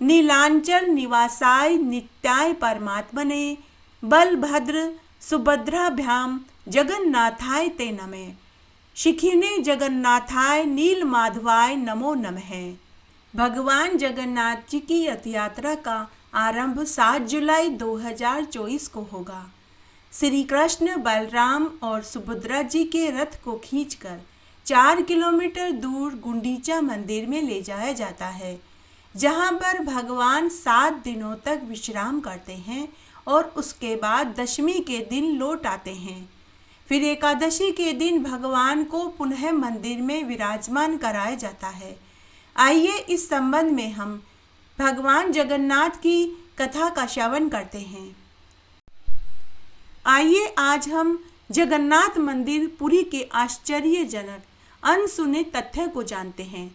नीलांचल निवासाय नित्याय परमात्मने बलभद्र सुभद्राभ्याम जगन्नाथाय ते नमः। शिखिने जगन्नाथाय नीलमाधवाय नमो नमः। भगवान जगन्नाथ जी की रथ यात्रा का आरंभ 7 जुलाई 2024 को होगा। श्री कृष्ण बलराम और सुभद्रा जी के रथ को खींचकर 4 किलोमीटर दूर गुंडीचा मंदिर में ले जाया जाता है, जहां पर भगवान 7 दिनों तक विश्राम करते हैं और उसके बाद दशमी के दिन लौट आते हैं। फिर एकादशी के दिन भगवान को पुनः मंदिर में विराजमान कराया जाता है। आइए इस संबंध में हम भगवान जगन्नाथ की कथा का श्रवण करते हैं। आइए आज हम जगन्नाथ मंदिर पुरी के आश्चर्यजनक अनसुने तथ्य को जानते हैं।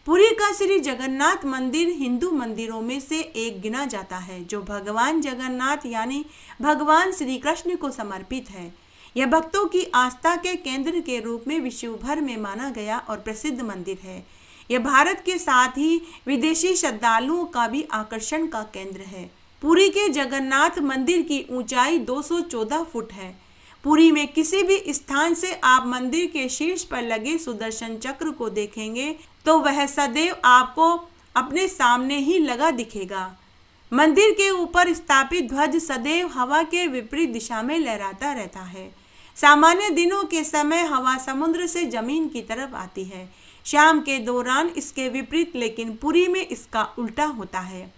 पुरी का श्री जगन्नाथ मंदिर हिंदू मंदिरों में से एक गिना जाता है, जो भगवान जगन्नाथ यानी भगवान श्री कृष्ण को समर्पित है। यह भक्तों की आस्था के केंद्र के रूप में विश्व भर में माना गया और प्रसिद्ध मंदिर है। यह भारत के साथ ही विदेशी श्रद्धालुओं का भी आकर्षण का केंद्र है। पुरी के जगन्नाथ मंदिर की ऊंचाई 214 फुट है। पुरी में किसी भी स्थान से आप मंदिर के शीर्ष पर लगे सुदर्शन चक्र को देखेंगे तो वह सदैव आपको अपने सामने ही लगा दिखेगा। मंदिर के ऊपर स्थापित ध्वज सदैव हवा के विपरीत दिशा में लहराता रहता है। सामान्य दिनों के समय हवा समुद्र से जमीन की तरफ आती है, शाम के दौरान इसके विपरीत, लेकिन पुरी में इसका उल्टा होता है।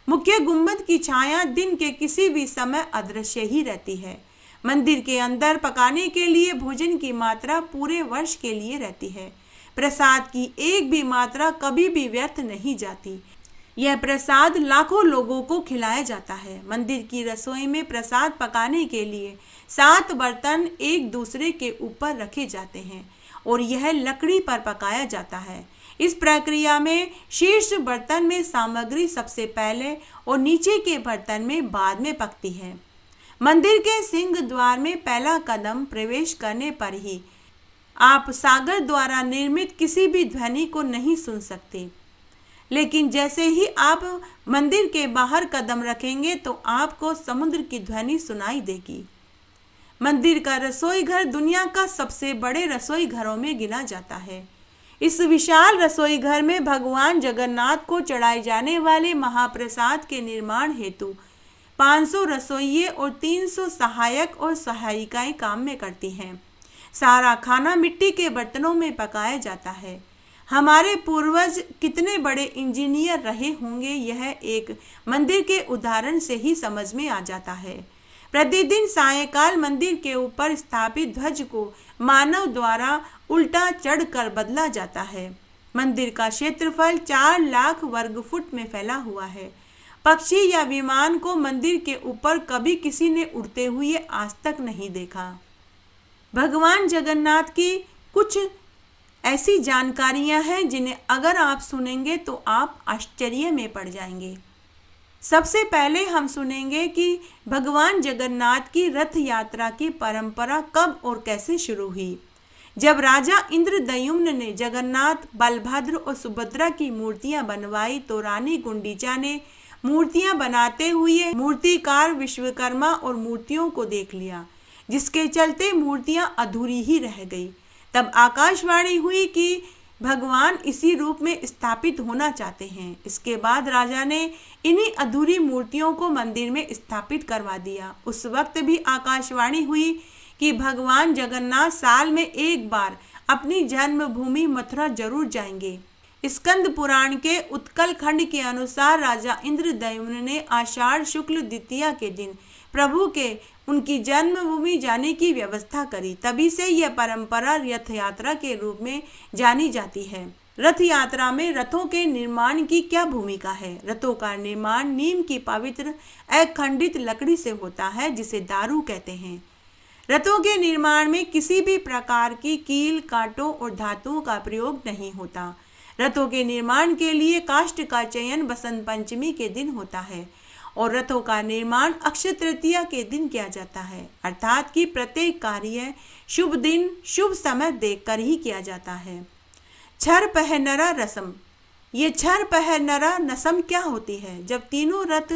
मुख्य गुंबद की छाया दिन के किसी भी समय अदृश्य ही रहती है। मंदिर के अंदर पकाने के लिए भोजन की मात्रा पूरे वर्ष के लिए रहती है। प्रसाद की एक भी मात्रा कभी भी व्यर्थ नहीं जाती। यह प्रसाद लाखों लोगों को खिलाया जाता है। मंदिर की रसोई में प्रसाद पकाने के लिए 7 बर्तन एक दूसरे के ऊपर रखे जाते हैं और यह लकड़ी पर पकाया जाता है। इस प्रक्रिया में शीर्ष बर्तन में सामग्री सबसे पहले और नीचे के बर्तन में बाद में पकती है। मंदिर के सिंह द्वार में पहला कदम प्रवेश करने पर ही आप सागर द्वारा निर्मित किसी भी ध्वनि को नहीं सुन सकते, लेकिन जैसे ही आप मंदिर के बाहर कदम रखेंगे तो आपको समुद्र की ध्वनि सुनाई देगी। मंदिर का रसोई घर दुनिया का सबसे बड़े रसोई घरों में गिना जाता है। इस विशाल रसोई घर में भगवान जगन्नाथ को चढ़ाए जाने वाले महाप्रसाद के निर्माण हेतु 500 रसोइये और 300 सहायक और सहायिकाएं काम में करती हैं। सारा खाना मिट्टी के बर्तनों में पकाया जाता है। हमारे पूर्वज कितने बड़े इंजीनियर रहे होंगे, यह एक मंदिर के उदाहरण से ही समझ में आ जाता है। प्रतिदिन सायंकाल मंदिर के ऊपर स्थापित ध्वज को मानव द्वारा उल्टा चढ़कर बदला जाता है। मंदिर का क्षेत्रफल 4 लाख वर्ग फुट में फैला हुआ है। पक्षी या विमान को मंदिर के ऊपर कभी किसी ने उड़ते हुए आज तक नहीं देखा। भगवान जगन्नाथ की कुछ ऐसी जानकारियां हैं जिन्हें अगर आप सुनेंगे तो आप आश्चर्य में पड़ जाएंगे। सबसे पहले हम सुनेंगे कि भगवान जगन्नाथ की रथ यात्रा की परंपरा कब और कैसे शुरू हुई। जब राजा इंद्रद्युम्न ने जगन्नाथ, बलभद्र और सुभद्रा की मूर्तियां बनवाई तो रानी गुंडीचा ने मूर्तियां बनाते हुए मूर्तिकार विश्वकर्मा और मूर्तियों को देख लिया, जिसके चलते मूर्तियां अधूरी ही रह गई। तब आकाशवाणी हुई कि भगवान इसी रूप में स्थापित होना चाहते हैं। इसके बाद राजा ने इन्हीं अधूरी मूर्तियों को मंदिर में स्थापित करवा दिया। उस वक्त भी आकाशवाणी हुई कि भगवान जगन्नाथ साल में एक बार अपनी जन्मभूमि मथुरा जरूर जाएंगे। स्कंद पुराण के उत्कल खंड के अनुसार राजा इंद्रद्युम्न ने आषाढ़ शुक्ल द्वितीया के दिन प्रभु के उनकी जन्मभूमि जाने की व्यवस्था करी। तभी से यह परंपरा रथ यात्रा के रूप में जानी जाती है। रथ यात्रा में रथों के निर्माण की क्या भूमिका है? रथों का निर्माण नीम की पवित्र अखंडित लकड़ी से होता है, जिसे दारू कहते हैं। रथों के निर्माण में किसी भी प्रकार की कील, कांटों और धातुओं का प्रयोग नहीं होता। रथों के निर्माण के लिए काष्ठ का चयन बसंत पंचमी के दिन होता है और रथों का निर्माण अक्षय तृतीया के दिन किया जाता है, अर्थात कि प्रत्येक कार्य शुभ दिन शुभ समय देखकर ही किया जाता है। छर पहनरा रस्म ये छर पहनरा नसम क्या होती है? जब तीनों रथ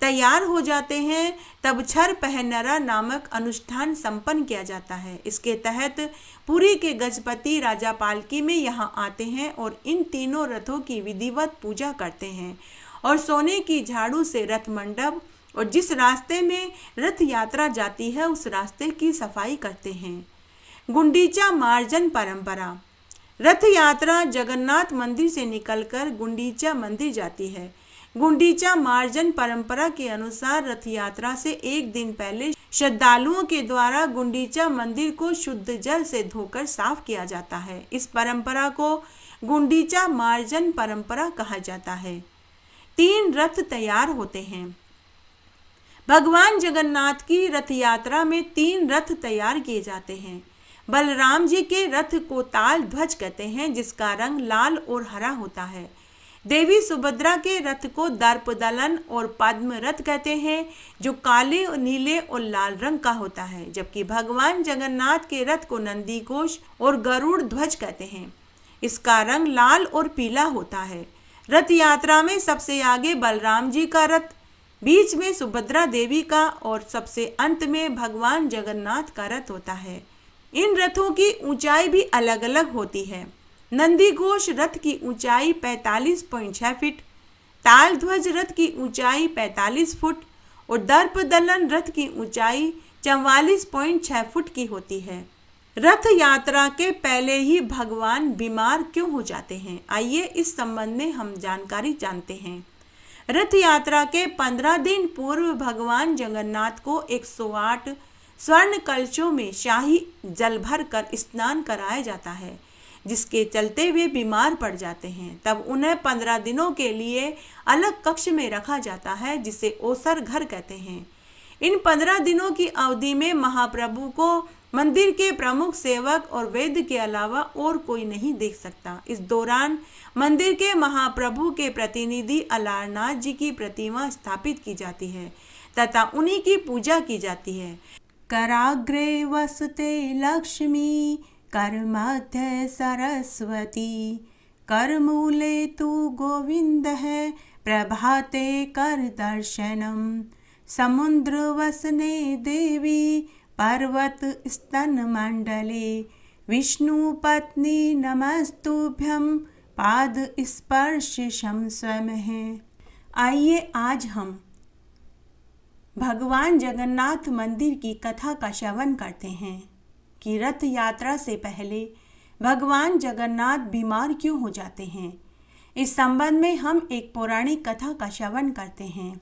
तैयार हो जाते हैं तब छर पहनरा नामक अनुष्ठान संपन्न किया जाता है। इसके तहत पुरी के गजपति राजा पालकी में यहाँ आते हैं और इन तीनों रथों की विधिवत पूजा करते हैं और सोने की झाड़ू से रथ मंडप और जिस रास्ते में रथ यात्रा जाती है उस रास्ते की सफाई करते हैं। गुंडीचा मार्जन परंपरा। रथ यात्रा जगन्नाथ मंदिर से निकलकर गुंडीचा मंदिर जाती है। गुंडीचा मार्जन परंपरा के अनुसार रथ यात्रा से एक दिन पहले श्रद्धालुओं के द्वारा गुंडीचा मंदिर को शुद्ध जल से धोकर साफ किया जाता है। इस परंपरा को गुंडीचा मार्जन परंपरा कहा जाता है। 3 रथ तैयार होते हैं। भगवान जगन्नाथ की रथ यात्रा में 3 रथ तैयार किए जाते हैं। बलराम जी के रथ को ताल ध्वज कहते हैं जिसका रंग लाल और हरा होता है। देवी सुभद्रा के रथ को दर्पदलन और पद्म रथ कहते हैं जो काले और नीले और लाल रंग का होता है, जबकि भगवान जगन्नाथ के रथ को नंदी घोष और गरुड़ ध्वज कहते हैं। इसका रंग लाल और पीला होता है। रथ यात्रा में सबसे आगे बलराम जी का रथ, बीच में सुभद्रा देवी का और सबसे अंत में भगवान जगन्नाथ का रथ होता है। इन रथों की ऊंचाई भी अलग अलग होती है। नंदी घोष रथ की ऊंचाई 45.6 फीट, ताल ध्वज रथ की ऊंचाई 45 फुट और दर्पदलन रथ की ऊंचाई 44.6 फुट की होती है। रथ यात्रा के पहले ही भगवान बीमार क्यों हो जाते हैं? आइए इस संबंध में हम जानकारी जानते हैं। रथ यात्रा के 15 दिन पूर्व भगवान जगन्नाथ को 108 स्वर्ण कलशों में शाही जल भर कर स्नान कराया जाता है, जिसके चलते वे बीमार पड़ जाते हैं। तब उन्हें 15 दिनों के लिए अलग कक्ष में रखा जाता है जिसे ओसर घर कहते हैं। इन 15 दिनों की अवधि में महाप्रभु को मंदिर के प्रमुख सेवक और वैद्य के अलावा और कोई नहीं देख सकता। इस दौरान मंदिर के महाप्रभु के प्रतिनिधि अलारनाथ जी की प्रतिमा स्थापित की जाती है तथा उन्हीं की पूजा की जाती है। कराग्रे वसते लक्ष्मी, कर मध्य सरस्वती, कर मूले तु गोविंद है, प्रभाते कर दर्शनम, समुद्र वसने देवी, पर्वत स्तन मंडले, विष्णु पत्नी नमस्तुभ्यं, पाद स्पर्श शम स्वयं है। आइए आज हम भगवान जगन्नाथ मंदिर की कथा का श्रवण करते हैं कि रथ यात्रा से पहले भगवान जगन्नाथ बीमार क्यों हो जाते हैं। इस संबंध में हम एक पौराणिक कथा का श्रवण करते हैं।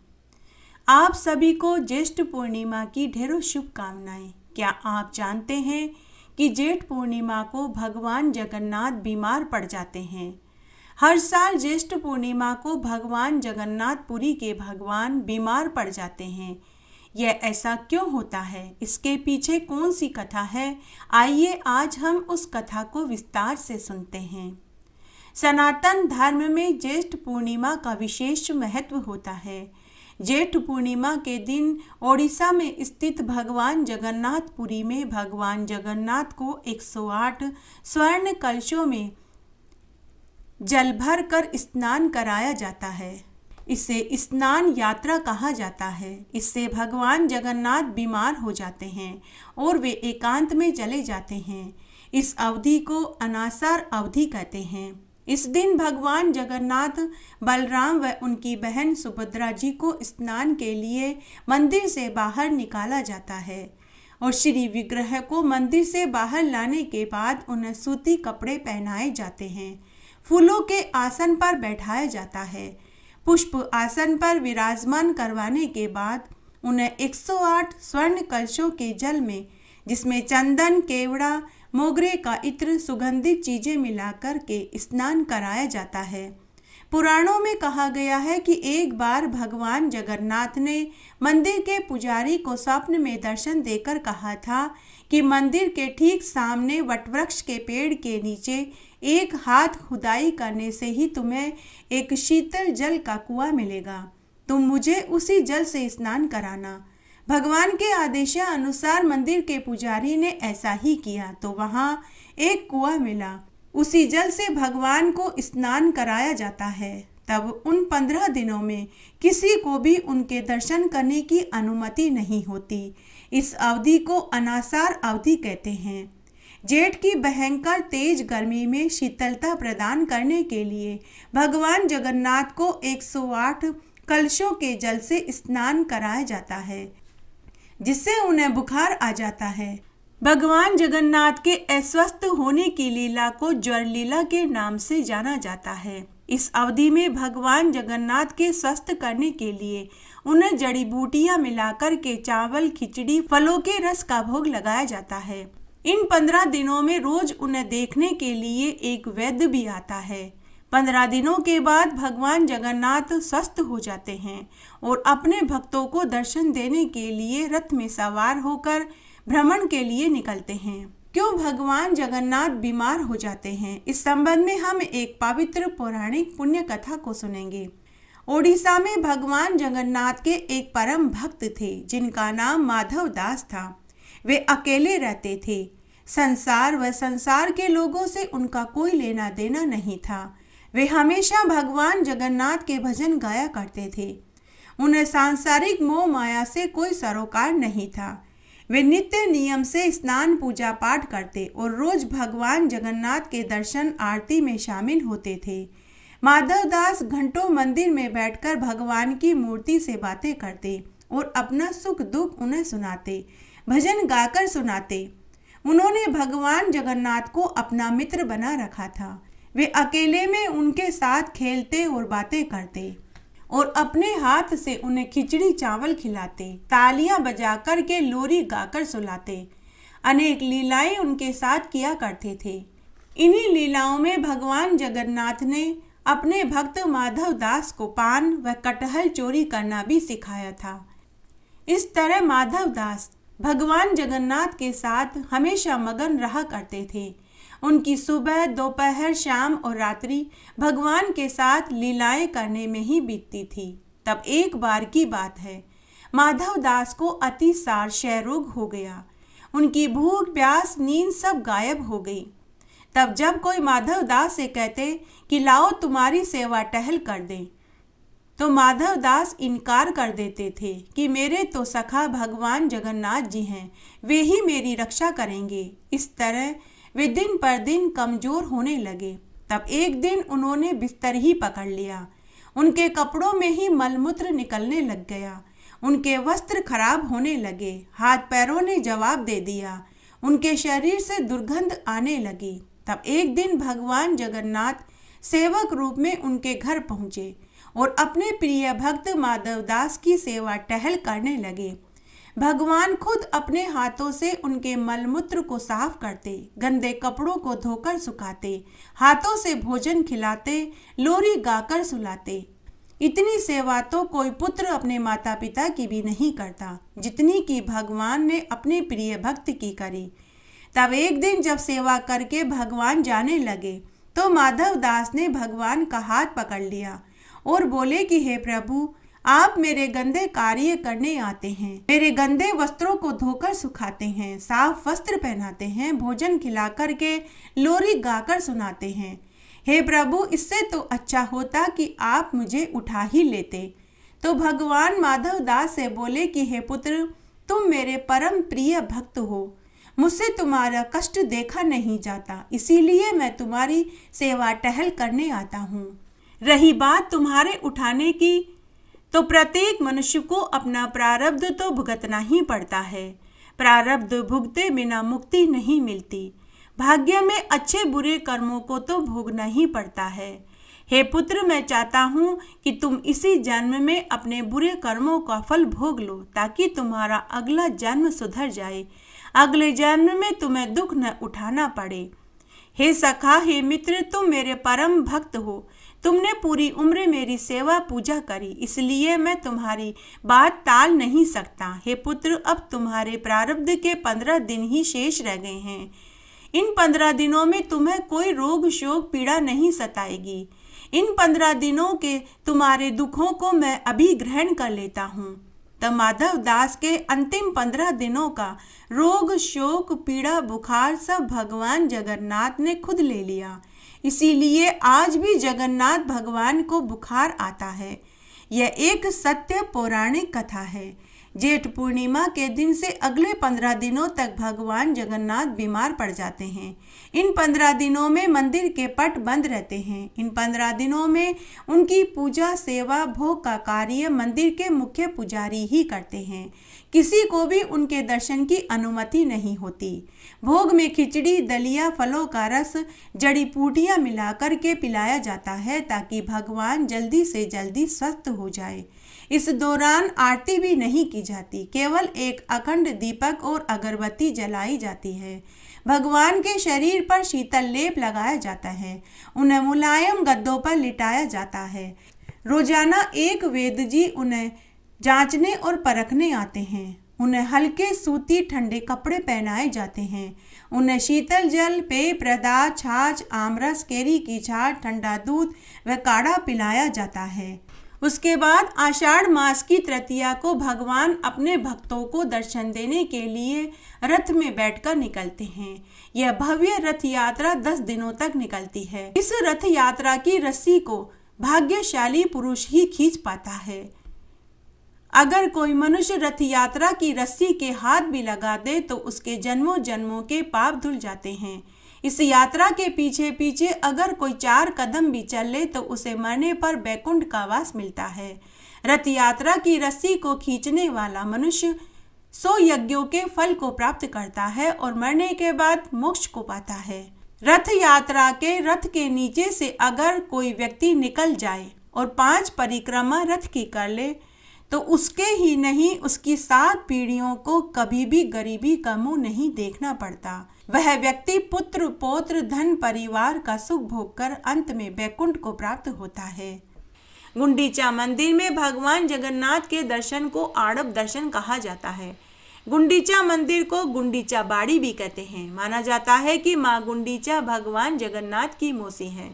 आप सभी को ज्येष्ठ पूर्णिमा की ढेरों शुभकामनाएं। क्या आप जानते हैं कि जेठ पूर्णिमा को भगवान जगन्नाथ बीमार पड़ जाते हैं? हर साल ज्येष्ठ पूर्णिमा को भगवान जगन्नाथ पुरी के भगवान बीमार पड़ जाते हैं। यह ऐसा क्यों होता है? इसके पीछे कौन सी कथा है? आइए आज हम उस कथा को विस्तार से सुनते हैं। सनातन धर्म में ज्येष्ठ पूर्णिमा का विशेष महत्व होता है। जेठ पूर्णिमा के दिन ओडिशा में स्थित भगवान जगन्नाथ पुरी में भगवान जगन्नाथ को 108 स्वर्ण कलशों में जल भर कर स्नान कराया जाता है। इसे स्नान यात्रा कहा जाता है। इससे भगवान जगन्नाथ बीमार हो जाते हैं और वे एकांत में चले जाते हैं। इस अवधि को अनासार अवधि कहते हैं। इस दिन भगवान जगन्नाथ, बलराम व उनकी बहन सुभद्रा जी को स्नान के लिए मंदिर से बाहर निकाला जाता है और श्री विग्रह को मंदिर से बाहर लाने के बाद उन्हें सूती कपड़े पहनाए जाते हैं। फूलों के आसन पर बैठाया जाता है। पुष्प आसन पर विराजमान करवाने के बाद उन्हें 108 स्वर्ण कलशों के जल में, जिसमें चंदन, केवड़ा, मोगरे का इत्र, सुगंधित चीजें मिलाकर के स्नान कराया जाता है। पुराणों में कहा गया है कि एक बार भगवान जगन्नाथ ने मंदिर के पुजारी को स्वप्न में दर्शन देकर कहा था कि मंदिर के ठीक सामने वटवृक्ष के पेड़ के नीचे एक हाथ खुदाई करने से ही तुम्हें एक शीतल जल का कुआं मिलेगा। तुम मुझे उसी जल से स्नान कराना। भगवान के आदेशानुसार मंदिर के पुजारी ने ऐसा ही किया तो वहाँ एक कुआं मिला। उसी जल से भगवान को स्नान कराया जाता है। तब उन 15 दिनों में किसी को भी उनके दर्शन करने की अनुमति नहीं होती। इस अवधि को अनासार अवधि कहते हैं। जेठ की भयंकर तेज गर्मी में शीतलता प्रदान करने के लिए भगवान जगन्नाथ को 108 कलशों के जल से स्नान कराया जाता है, जिससे उन्हें बुखार आ जाता है। भगवान जगन्नाथ के अस्वस्थ होने की लीला को ज्वर लीला के नाम से जाना जाता है। इस अवधि में भगवान जगन्नाथ के स्वस्थ करने के लिए उन्हें जड़ी बूटियां मिलाकर के चावल, खिचड़ी, फलों के रस का भोग लगाया जाता है। इन 15 दिनों में रोज उन्हें देखने के लिए एक वैद्य भी आता है। 15 दिनों के बाद भगवान जगन्नाथ स्वस्थ हो जाते हैं और अपने भक्तों को दर्शन देने के लिए रथ में सवार होकर भ्रमण के लिए निकलते हैं। क्यों भगवान जगन्नाथ बीमार हो जाते हैं, इस संबंध में हम एक पवित्र पौराणिक पुण्य कथा को सुनेंगे। ओडिशा में भगवान जगन्नाथ के एक परम भक्त थे जिनका नाम माधव दास था। वे अकेले रहते थे। संसार व संसार के लोगों से उनका कोई लेना देना नहीं था। वे हमेशा भगवान जगन्नाथ के भजन गाया करते थे। उन्हें सांसारिक मोह माया से कोई सरोकार नहीं था। वे नित्य नियम से स्नान, पूजा पाठ करते और रोज भगवान जगन्नाथ के दर्शन आरती में शामिल होते थे। माधव दास घंटों मंदिर में बैठकर भगवान की मूर्ति से बातें करते और अपना सुख दुख उन्हें सुनाते, भजन गाकर सुनाते। उन्होंने भगवान जगन्नाथ को अपना मित्र बना रखा था। वे अकेले में उनके साथ खेलते और बातें करते और अपने हाथ से उन्हें खिचड़ी चावल खिलाते, तालियां बजाकर के लोरी गाकर सुलाते। अनेक लीलाएं उनके साथ किया करते थे। इन्हीं लीलाओं में भगवान जगन्नाथ ने अपने भक्त माधव दास को पान व कटहल चोरी करना भी सिखाया था। इस तरह माधव दास भगवान जगन्नाथ के साथ हमेशा मगन रहा करते थे। उनकी सुबह, दोपहर, शाम और रात्रि भगवान के साथ लीलाएं करने में ही बीतती थी। तब एक बार की बात है, माधव दास को अतिसार क्षय रोग हो गया। उनकी भूख, प्यास, नींद सब गायब हो गई। तब जब कोई माधव दास से कहते कि लाओ तुम्हारी सेवा टहल कर दें, तो माधव दास इनकार कर देते थे कि मेरे तो सखा भगवान जगन्नाथ जी हैं, वे ही मेरी रक्षा करेंगे। इस तरह वे दिन पर दिन कमजोर होने लगे। तब एक दिन उन्होंने बिस्तर ही पकड़ लिया। उनके कपड़ों में ही मलमूत्र निकलने लग गया। उनके वस्त्र खराब होने लगे। हाथ पैरों ने जवाब दे दिया। उनके शरीर से दुर्गंध आने लगी। तब एक दिन भगवान जगन्नाथ सेवक रूप में उनके घर पहुंचे और अपने प्रिय भक्त माधव दास की सेवा टहल करने लगे। भगवान खुद अपने हाथों से उनके मलमूत्र को साफ करते, गंदे कपड़ों को धोकर सुखाते, हाथों से भोजन खिलाते, लोरी गाकर सुलाते। इतनी सेवा तो कोई पुत्र अपने माता पिता की भी नहीं करता, जितनी कि भगवान ने अपने प्रिय भक्त की करी। तब एक दिन जब सेवा करके भगवान जाने लगे तो माधव दास ने भगवान का हाथ पकड़ लिया और बोले कि हे प्रभु, आप मेरे गंदे कार्य करने आते हैं, मेरे गंदे वस्त्रों को धोकर सुखाते हैं, साफ वस्त्र पहनाते हैं, भोजन खिला कर के लोरी गाकर सुनाते हैं। हे प्रभु, इससे तो अच्छा होता कि आप मुझे उठा ही लेते। तो भगवान माधव दास से बोले कि हे पुत्र, तुम मेरे परम प्रिय भक्त हो, मुझसे तुम्हारा कष्ट देखा नहीं जाता, इसीलिए मैं तुम्हारी सेवा टहल करने आता हूँ। रही बात तुम्हारे उठाने की, तो प्रत्येक मनुष्य को अपना प्रारब्ध तो भुगतना ही पड़ता है। प्रारब्ध भुगते बिना मुक्ति नहीं मिलती। भाग्य में अच्छे बुरे कर्मों को तो भोगना ही पड़ता है। हे पुत्र, मैं चाहता हूँ कि तुम इसी जन्म में अपने बुरे कर्मों का फल भोग लो, ताकि तुम्हारा अगला जन्म सुधर जाए, अगले जन्म में तुम्हें दुख न उठाना पड़े। हे सखा, हे मित्र, तुम मेरे परम भक्त हो। तुमने पूरी उम्र मेरी सेवा पूजा करी, इसलिए मैं तुम्हारी बात टाल नहीं सकता। हे पुत्र, अब तुम्हारे प्रारब्ध के 15 दिन ही शेष रह गए हैं। इन 15 दिनों में तुम्हें कोई रोग, शोक, पीड़ा नहीं सताएगी। इन 15 दिनों के तुम्हारे दुखों को मैं अभी ग्रहण कर लेता हूँ। तब माधव दास के अंतिम 15 दिनों का रोग, शोक, पीड़ा, बुखार सब भगवान जगन्नाथ ने खुद ले लिया। इसीलिए आज भी जगन्नाथ भगवान को बुखार आता है। यह एक सत्य पौराणिक कथा है। जेठ पूर्णिमा के दिन से अगले 15 दिनों तक भगवान जगन्नाथ बीमार पड़ जाते हैं। इन 15 दिनों में मंदिर के पट बंद रहते हैं। इन 15 दिनों में उनकी पूजा, सेवा, भोग का कार्य मंदिर के मुख्य पुजारी ही करते हैं। किसी को भी उनके दर्शन की अनुमति नहीं होती। भोग में खिचड़ी, दलिया, फलों का रस, जड़ी बूटियां मिलाकर के पिलाया जाता है ताकि भगवान जल्दी से जल्दी स्वस्थ हो जाए। इस दौरान आरती भी नहीं की जाती, केवल एक अखंड दीपक और अगरबत्ती जलाई जाती है। भगवान के शरीर पर शीतल लेप लगाया जाता है। उन्हें मुलायम गद्दों पर लिटाया जाता है। रोजाना एक वेद जी उन्हें जांचने और परखने आते हैं। उन्हें हल्के सूती ठंडे कपड़े पहनाए जाते हैं। उन्हें शीतल जल, पेय पदार्थ, छाछ, आमरस, केरी की छाछ, ठंडा दूध व काढ़ा पिलाया जाता है। उसके बाद आषाढ़ मास की तृतीया को भगवान अपने भक्तों को दर्शन देने के लिए रथ में बैठकर निकलते हैं। यह भव्य रथ यात्रा 10 दिनों तक निकलती है। इस रथ यात्रा की रस्सी को भाग्यशाली पुरुष ही खींच पाता है। अगर कोई मनुष्य रथ यात्रा की रस्सी के हाथ भी लगा दे तो उसके जन्मों जन्मों के पाप धुल जाते हैं। इस यात्रा के पीछे पीछे अगर कोई 4 कदम भी चल ले तो उसे मरने पर बैकुंठ का वास मिलता है। रथ यात्रा की रस्सी को खींचने वाला मनुष्य 100 यज्ञों के फल को प्राप्त करता है और मरने के बाद मोक्ष को पाता है। रथ यात्रा के रथ के नीचे से अगर कोई व्यक्ति निकल जाए और 5 परिक्रमा रथ की कर ले तो उसके ही नहीं, उसकी 7 पीढ़ियों को कभी भी गरीबी का मुंह नहीं देखना पड़ता। वह व्यक्ति पुत्र, पौत्र, धन, परिवार का सुख भोग कर अंत में बैकुंठ को प्राप्त होता है। गुंडीचा मंदिर में भगवान जगन्नाथ के दर्शन को आड़प दर्शन कहा जाता है। गुंडीचा मंदिर को गुंडीचा बाड़ी भी कहते हैं। माना जाता है कि माँ गुंडीचा भगवान जगन्नाथ की मौसी है।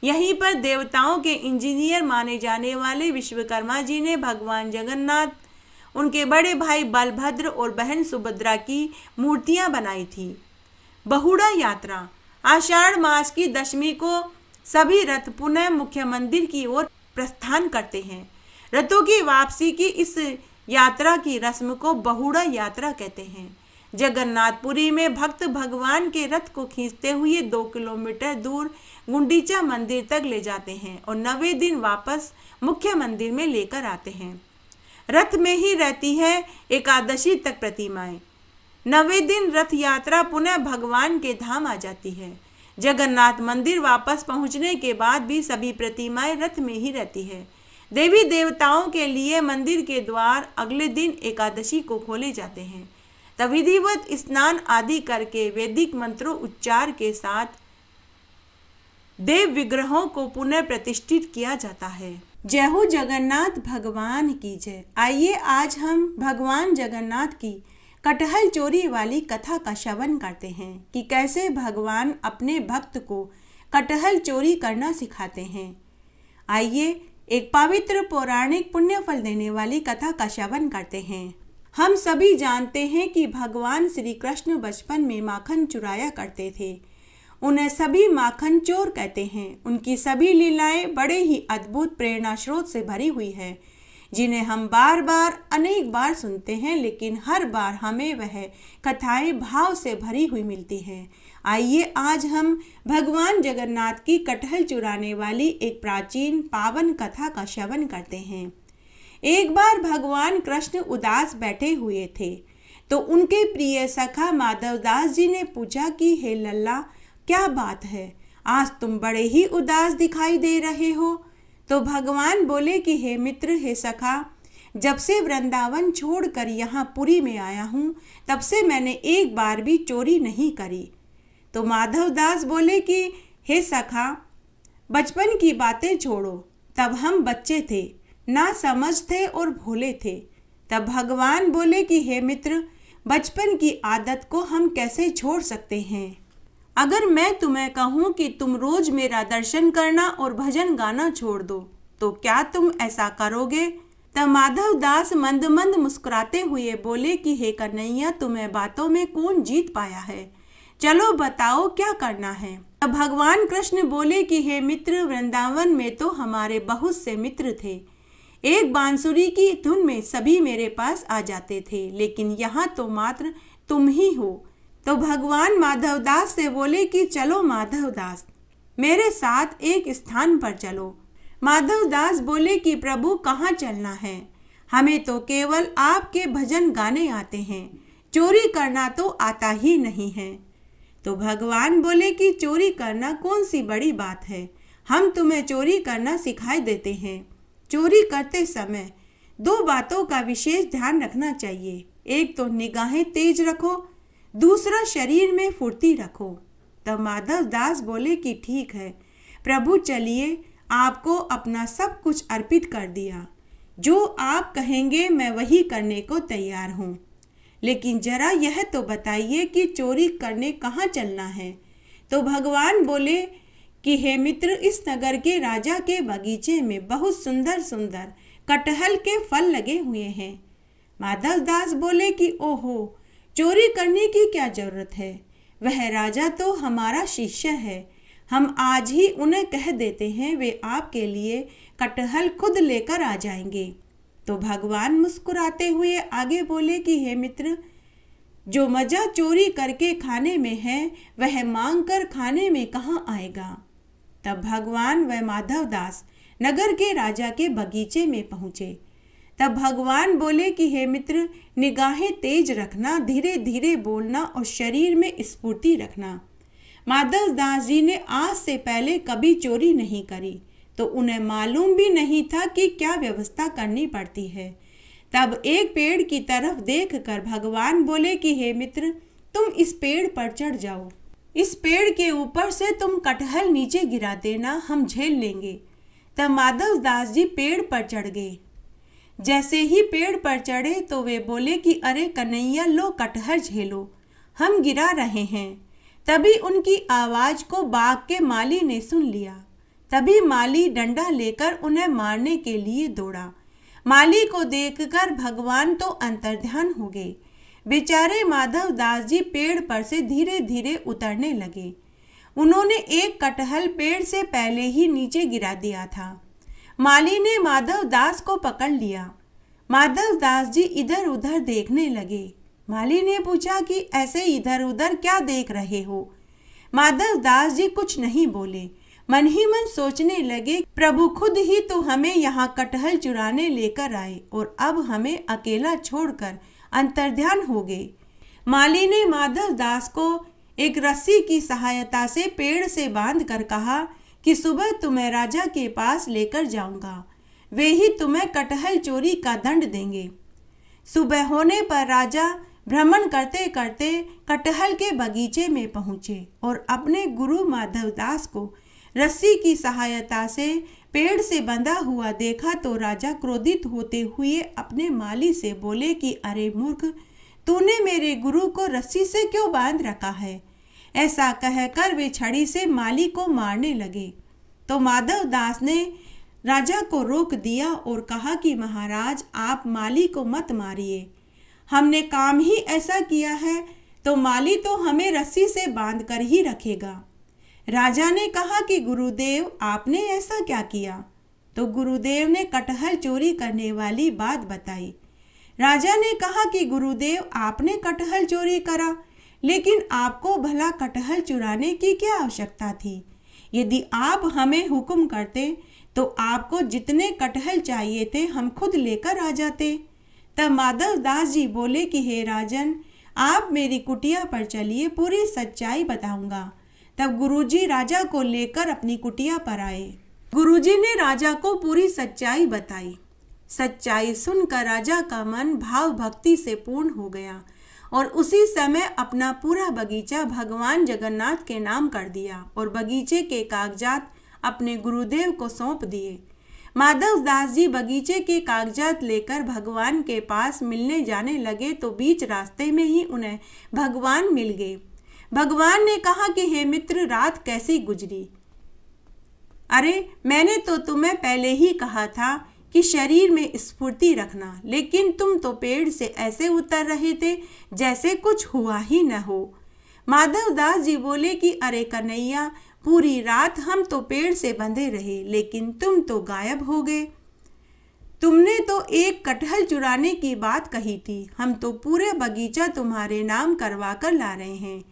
यहीं पर देवताओं के इंजीनियर माने जाने वाले विश्वकर्मा जी ने भगवान जगन्नाथ, उनके बड़े भाई बलभद्र और बहन सुभद्रा की मूर्तियां बनाई थी। बहुड़ा यात्रा आषाढ़ मास की दशमी को सभी रथ पुनः मुख्य मंदिर की ओर प्रस्थान करते हैं। रथों की वापसी की इस यात्रा की रस्म को बहुड़ा यात्रा कहते हैं। जगन्नाथपुरी में भक्त भगवान के रथ को खींचते हुए 2 किलोमीटर दूर गुंडीचा मंदिर तक ले जाते हैं और 9वें दिन वापस मुख्य मंदिर में लेकर आते हैं। रथ में ही रहती है एकादशी तक प्रतिमाएं। 9वें दिन रथ यात्रा पुनः भगवान के धाम आ जाती है। जगन्नाथ मंदिर वापस पहुंचने के बाद भी सभी प्रतिमाएं रथ में ही रहती है। देवी देवताओं के लिए मंदिर के द्वार अगले दिन एकादशी को खोले जाते हैं। तब विधिवत स्नान आदि करके वैदिक मंत्रों उच्चार के साथ देव विग्रहों को पुनः प्रतिष्ठित किया जाता है। जय हो जगन्नाथ भगवान की जय। आइए आज हम भगवान जगन्नाथ की कटहल चोरी वाली कथा का श्रवण करते हैं कि कैसे भगवान अपने भक्त को कटहल चोरी करना सिखाते हैं। आइए एक पवित्र पौराणिक पुण्य फल देने वाली कथा का श्रवण करते हैं। हम सभी जानते हैं कि भगवान श्री कृष्ण बचपन में माखन चुराया करते थे। उन्हें सभी माखन चोर कहते हैं। उनकी सभी लीलाएं बड़े ही अद्भुत प्रेरणा स्रोत से भरी हुई है, जिन्हें हम बार बार अनेक बार सुनते हैं, लेकिन हर बार हमें वह कथाएं भाव से भरी हुई मिलती हैं। आइए आज हम भगवान जगन्नाथ की कटहल चुराने वाली एक प्राचीन पावन कथा का श्रवण करते हैं। एक बार भगवान कृष्ण उदास बैठे हुए थे तो उनके प्रिय सखा माधव दास जी ने पूछा कि हे लल्ला, क्या बात है, आज तुम बड़े ही उदास दिखाई दे रहे हो। तो भगवान बोले कि हे मित्र, हे सखा, जब से वृंदावन छोड़कर यहाँ पुरी में आया हूँ तब से मैंने एक बार भी चोरी नहीं करी। तो माधव दास बोले कि हे सखा, बचपन की बातें छोड़ो, तब हम बच्चे थे, ना समझ थे और भोले थे। तब भगवान बोले कि हे मित्र, बचपन की आदत को हम कैसे छोड़ सकते हैं। अगर मैं तुम्हें कहूँ कि तुम रोज मेरा दर्शन करना और भजन गाना छोड़ दो तो क्या तुम ऐसा करोगे। तब माधव दास मंद मंद मुस्कुराते हुए बोले कि हे कन्हैया, तुम्हें बातों में कौन जीत पाया है, चलो बताओ क्या करना है। तब भगवान कृष्ण बोले कि हे मित्र, वृंदावन में तो हमारे बहुत से मित्र थे, एक बांसुरी की धुन में सभी मेरे पास आ जाते थे, लेकिन यहाँ तो मात्र तुम ही हो। तो भगवान माधवदास से बोले कि चलो माधवदास, मेरे साथ एक स्थान पर चलो। माधवदास बोले कि प्रभु कहाँ चलना है, हमें तो केवल आपके भजन गाने आते हैं, चोरी करना तो आता ही नहीं है। तो भगवान बोले कि चोरी करना कौन सी बड़ी बात है, हम तुम्हें चोरी करना सिखाई देते हैं। चोरी करते समय दो बातों का विशेष ध्यान रखना चाहिए, एक तो निगाहें तेज रखो, दूसरा शरीर में फुर्ती रखो। तब माधव दास बोले कि ठीक है प्रभु, चलिए, आपको अपना सब कुछ अर्पित कर दिया, जो आप कहेंगे मैं वही करने को तैयार हूँ, लेकिन जरा यह तो बताइए कि चोरी करने कहाँ चलना है। तो भगवान बोले कि हे मित्र, इस नगर के राजा के बगीचे में बहुत सुंदर सुंदर कटहल के फल लगे हुए हैं। माधव दास बोले कि ओहो, चोरी करने की क्या जरूरत है, वह राजा तो हमारा शिष्य है, हम आज ही उन्हें कह देते हैं, वे आपके लिए कटहल खुद लेकर आ जाएंगे। तो भगवान मुस्कुराते हुए आगे बोले कि हे मित्र, जो मजा चोरी करके खाने में है वह मांग कर खाने में कहाँ आएगा। तब भगवान व माधवदास नगर के राजा के बगीचे में पहुँचे। तब भगवान बोले कि हे मित्र, निगाहें तेज रखना, धीरे धीरे बोलना और शरीर में स्फूर्ति रखना। माधव दास जी ने आज से पहले कभी चोरी नहीं करी, तो उन्हें मालूम भी नहीं था कि क्या व्यवस्था करनी पड़ती है। तब एक पेड़ की तरफ देखकर भगवान बोले कि हे मित्र, तुम इस पेड़ पर चढ़ जाओ, इस पेड़ के ऊपर से तुम कटहल नीचे गिरा देना, हम झेल लेंगे। तब माधव दास जी पेड़ पर चढ़ गए। जैसे ही पेड़ पर चढ़े तो वे बोले कि अरे कन्हैया, लो कटहल झेलो, हम गिरा रहे हैं। तभी उनकी आवाज को बाग के माली ने सुन लिया। तभी माली डंडा लेकर उन्हें मारने के लिए दौड़ा। माली को देखकर भगवान तो अंतर्ध्यान हो गए। बेचारे माधव दास जी पेड़ पर से धीरे धीरे उतरने लगे। उन्होंने एक कटहल पेड़ से पहले ही नीचे गिरा दिया था। माली ने माधव दास को पकड़ लिया। माधव दास जी इधर उधर देखने लगे। माली ने पूछा कि ऐसे इधर उधर क्या देख रहे हो। माधव दास जी कुछ नहीं बोले, मन ही मन सोचने लगे, प्रभु खुद ही तो हमें यहाँ कटहल चुराने लेकर आए और अब हमें अकेला छोड़कर अंतर्ध्यान हो गए। माली ने माधव दास को एक रस्सी की सहायता से पेड़ से बांध कर कहा कि सुबह तुम्हें राजा के पास लेकर जाऊंगा, वे ही तुम्हें कटहल चोरी का दंड देंगे। सुबह होने पर राजा भ्रमण करते करते कटहल के बगीचे में पहुँचे और अपने गुरु माधवदास को रस्सी की सहायता से पेड़ से बंधा हुआ देखा तो राजा क्रोधित होते हुए अपने माली से बोले कि अरे मूर्ख, तूने मेरे गुरु को रस्सी से क्यों बांध रखा है। ऐसा कहकर वे छड़ी से माली को मारने लगे। तो माधव दास ने राजा को रोक दिया और कहा कि महाराज, आप माली को मत मारिए, हमने काम ही ऐसा किया है तो माली तो हमें रस्सी से बांध कर ही रखेगा। राजा ने कहा कि गुरुदेव, आपने ऐसा क्या किया। तो गुरुदेव ने कटहल चोरी करने वाली बात बताई। राजा ने कहा कि गुरुदेव, आपने कटहल चोरी करा, लेकिन आपको भला कटहल चुराने की क्या आवश्यकता थी। यदि आप हमें हुक्म करते तो आपको जितने कटहल चाहिए थे हम खुद लेकर आ जाते। तब माधव दास जी बोले कि हे राजन, आप मेरी कुटिया पर चलिए, पूरी सच्चाई बताऊंगा। तब गुरुजी राजा को लेकर अपनी कुटिया पर आए। गुरुजी ने राजा को पूरी सच्चाई बताई। सच्चाई सुनकर राजा का मन भाव भक्ति से पूर्ण हो गया और उसी समय अपना पूरा बगीचा भगवान जगन्नाथ के नाम कर दिया और बगीचे के कागजात अपने गुरुदेव को सौंप दिए। माधव दास जी बगीचे के कागजात लेकर भगवान के पास मिलने जाने लगे तो बीच रास्ते में ही उन्हें भगवान मिल गए। भगवान ने कहा कि हे मित्र, रात कैसी गुजरी। अरे मैंने तो तुम्हें पहले ही कहा था कि शरीर में स्फूर्ति रखना, लेकिन तुम तो पेड़ से ऐसे उतर रहे थे जैसे कुछ हुआ ही न हो। माधवदास जी बोले कि अरे कन्हैया, पूरी रात हम तो पेड़ से बंधे रहे, लेकिन तुम तो गायब हो गए। तुमने तो एक कटहल चुराने की बात कही थी, हम तो पूरे बगीचा तुम्हारे नाम करवा कर ला रहे हैं।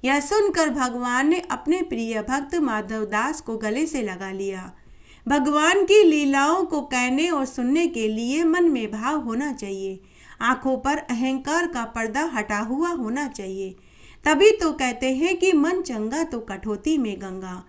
यह सुनकर भगवान ने अपने प्रिय भक्त माधवदास को गले से लगा लिया। भगवान की लीलाओं को कहने और सुनने के लिए मन में भाव होना चाहिए, आंखों पर अहंकार का पर्दा हटा हुआ होना चाहिए। तभी तो कहते हैं कि मन चंगा तो कठौती में गंगा।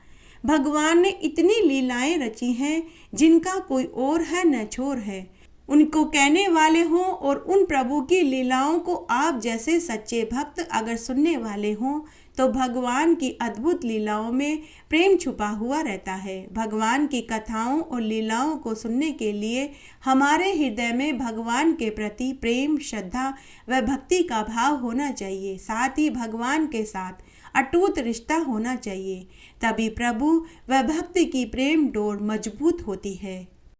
भगवान ने इतनी लीलाएं रची हैं जिनका कोई और है न छोर है। उनको कहने वाले हों और उन प्रभु की लीलाओं को आप जैसे सच्चे भक्त अगर सुनने वाले हों तो भगवान की अद्भुत लीलाओं में प्रेम छुपा हुआ रहता है। भगवान की कथाओं और लीलाओं को सुनने के लिए हमारे हृदय में भगवान के प्रति प्रेम, श्रद्धा व भक्ति का भाव होना चाहिए। साथ ही भगवान के साथ अटूट रिश्ता होना चाहिए, तभी प्रभु व भक्त की प्रेम डोर मजबूत होती है।